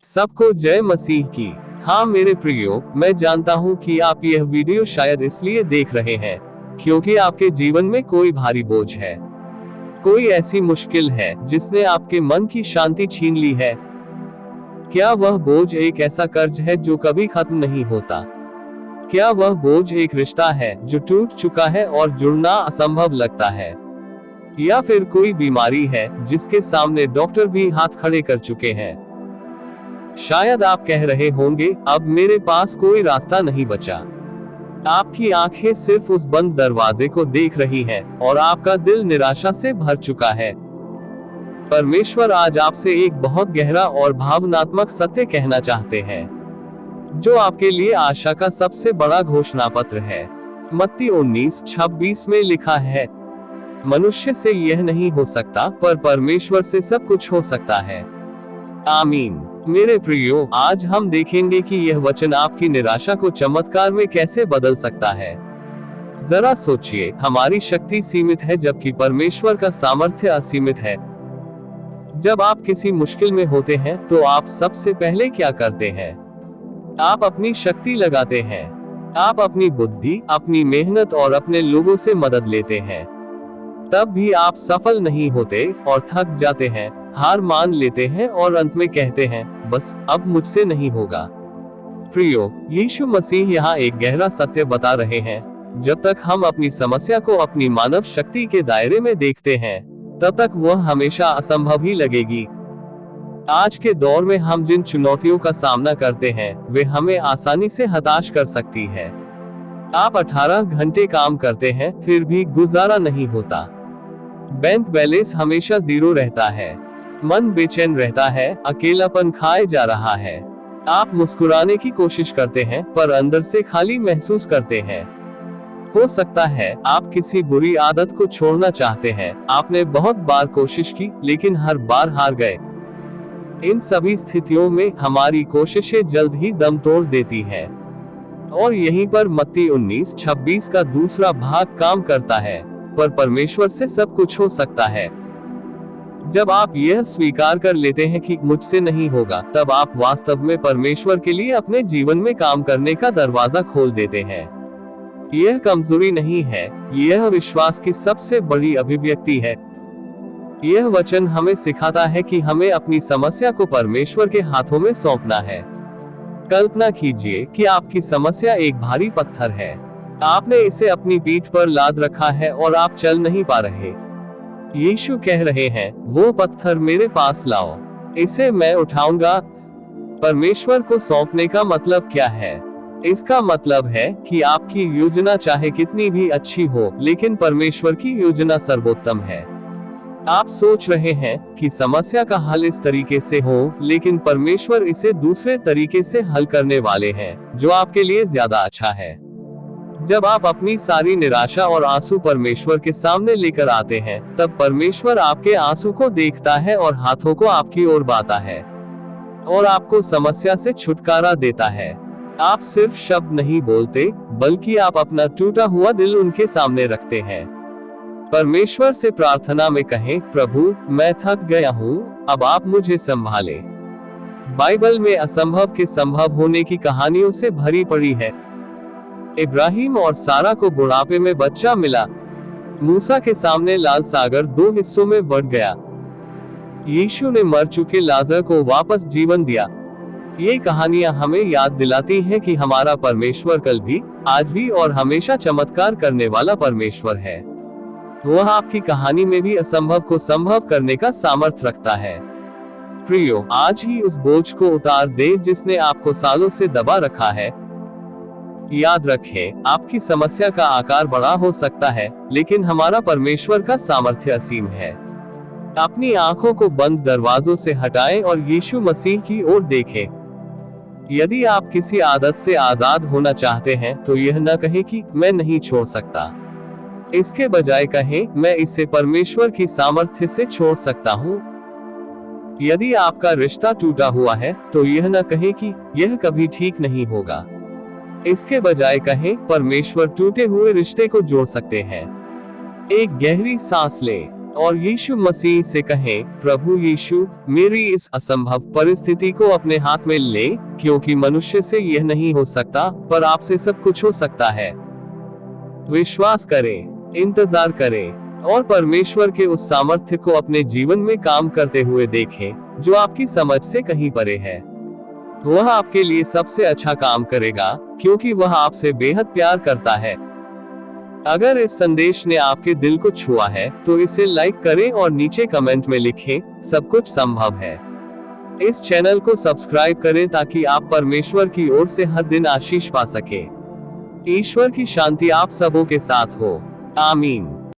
सबको जय मसीह की। हाँ मेरे प्रियो, मैं जानता हूँ कि आप यह वीडियो शायद इसलिए देख रहे हैं क्योंकि आपके जीवन में कोई भारी बोझ है, कोई ऐसी मुश्किल है जिसने आपके मन की शांति छीन ली है। क्या वह बोझ एक ऐसा कर्ज है जो कभी खत्म नहीं होता? क्या वह बोझ एक रिश्ता है जो टूट चुका है और जुड़ना असंभव लगता है? या फिर कोई बीमारी है जिसके सामने डॉक्टर भी हाथ खड़े कर चुके हैं? शायद आप कह रहे होंगे, अब मेरे पास कोई रास्ता नहीं बचा। आपकी आंखें सिर्फ उस बंद दरवाजे को देख रही हैं और आपका दिल निराशा से भर चुका है। परमेश्वर आज आपसे एक बहुत गहरा और भावनात्मक सत्य कहना चाहते हैं, जो आपके लिए आशा का सबसे बड़ा घोषणा पत्र है। मत्ती 19:26 में लिखा है, मनुष्य से यह नहीं हो सकता, पर परमेश्वर से सब कुछ हो सकता है। आमीन। मेरे प्रियो, आज हम देखेंगे कि यह वचन आपकी निराशा को चमत्कार में कैसे बदल सकता है। जरा सोचिए, हमारी शक्ति सीमित है जबकि परमेश्वर का सामर्थ्य असीमित है। जब आप किसी मुश्किल में होते हैं तो आप सबसे पहले क्या करते हैं? आप अपनी शक्ति लगाते हैं। आप अपनी बुद्धि, अपनी मेहनत और अपने लोगों से मदद लेते हैं। तब भी आप सफल नहीं होते और थक जाते हैं, हार मान लेते हैं और अंत में कहते हैं, बस अब मुझसे नहीं होगा। प्रियो, यीशु मसीह यहाँ एक गहरा सत्य बता रहे हैं, जब तक हम अपनी समस्या को अपनी मानव शक्ति के दायरे में देखते हैं, तब तक वह हमेशा असंभव ही लगेगी। आज के दौर में हम जिन चुनौतियों का सामना करते हैं, वे हमें आसानी से हताश कर सकती है। आप 18 घंटे काम करते हैं, फिर भी गुजारा नहीं होता। बैंक बैलेंस हमेशा 0 रहता है। मन बेचैन रहता है, अकेलापन खाए जा रहा है। आप मुस्कुराने की कोशिश करते हैं, पर अंदर से खाली महसूस करते हैं। हो सकता है आप किसी बुरी आदत को छोड़ना चाहते हैं। आपने बहुत बार कोशिश की, लेकिन हर बार हार गए। इन सभी स्थितियों में हमारी कोशिशें जल्द ही दम तोड़ देती हैं। और यहीं पर मत्ती 19:26 का दूसरा भाग काम करता है, पर परमेश्वर से सब कुछ हो सकता है। जब आप यह स्वीकार कर लेते हैं कि मुझसे नहीं होगा, तब आप वास्तव में परमेश्वर के लिए अपने जीवन में काम करने का दरवाजा खोल देते हैं। यह कमजोरी नहीं है, यह विश्वास की सबसे बड़ी अभिव्यक्ति है। यह वचन हमें सिखाता है कि हमें अपनी समस्या को परमेश्वर के हाथों में सौंपना है। कल्पना कीजिए कि आपकी समस्या एक भारी पत्थर है। आपने इसे अपनी पीठ पर लाद रखा है और आप चल नहीं पा रहे। यीशु कह रहे हैं, वो पत्थर मेरे पास लाओ, इसे मैं उठाऊंगा। परमेश्वर को सौंपने का मतलब क्या है? इसका मतलब है कि आपकी योजना चाहे कितनी भी अच्छी हो, लेकिन परमेश्वर की योजना सर्वोत्तम है। आप सोच रहे हैं कि समस्या का हल इस तरीके से हो, लेकिन परमेश्वर इसे दूसरे तरीके से हल करने वाले हैं, जो आपके लिए ज्यादा अच्छा है। जब आप अपनी सारी निराशा और आंसू परमेश्वर के सामने लेकर आते हैं, तब परमेश्वर आपके आंसू को देखता है और हाथों को आपकी ओर बढ़ाता है और आपको समस्या से छुटकारा देता है। आप सिर्फ शब्द नहीं बोलते, बल्कि आप अपना टूटा हुआ दिल उनके सामने रखते हैं। परमेश्वर से प्रार्थना में कहें, प्रभु मैं थक गया हूँ, अब आप मुझे संभाले। बाइबल में असंभव के संभव होने की कहानियों से भरी पड़ी है। इब्राहिम और सारा को बुढ़ापे में बच्चा मिला। मूसा के सामने लाल सागर 2 हिस्सों में बढ़ गया। यीशु ने मर चुके लाजर को वापस जीवन दिया। ये कहानियां हमें याद दिलाती हैं कि हमारा परमेश्वर कल भी, आज भी और हमेशा चमत्कार करने वाला परमेश्वर है। वह आपकी कहानी में भी असंभव को संभव करने का सामर्थ्य रखता है। प्रियो, आज ही उस बोझ को उतार दे जिसने आपको सालों से दबा रखा है। याद रखें, आपकी समस्या का आकार बड़ा हो सकता है, लेकिन हमारा परमेश्वर का सामर्थ्य असीम है। अपनी आंखों को बंद दरवाजों से हटाएं और यीशु मसीह की ओर देखें। यदि आप किसी आदत से आजाद होना चाहते हैं, तो यह न कहें कि मैं नहीं छोड़ सकता। इसके बजाय कहें, मैं इसे परमेश्वर की सामर्थ्य से छोड़ सकता हूँ। यदि आपका रिश्ता टूटा हुआ है, तो यह न कहें कि यह कभी ठीक नहीं होगा। इसके बजाय कहें, परमेश्वर टूटे हुए रिश्ते को जोड़ सकते हैं। एक गहरी सांस लें और यीशु मसीह से कहें, प्रभु यीशु, मेरी इस असंभव परिस्थिति को अपने हाथ में ले, क्योंकि मनुष्य से यह नहीं हो सकता, पर आपसे सब कुछ हो सकता है। विश्वास करें, इंतजार करें और परमेश्वर के उस सामर्थ्य को अपने जीवन में काम करते हुए देखें, जो आपकी समझ से कहीं परे है। वह आपके लिए सबसे अच्छा काम करेगा, क्योंकि वह आपसे बेहद प्यार करता है। अगर इस संदेश ने आपके दिल को छुआ है, तो इसे लाइक करें और नीचे कमेंट में लिखें, सब कुछ संभव है। इस चैनल को सब्सक्राइब करें ताकि आप परमेश्वर की ओर से हर दिन आशीष पा सके। ईश्वर की शांति आप सबों के साथ हो। आमीन।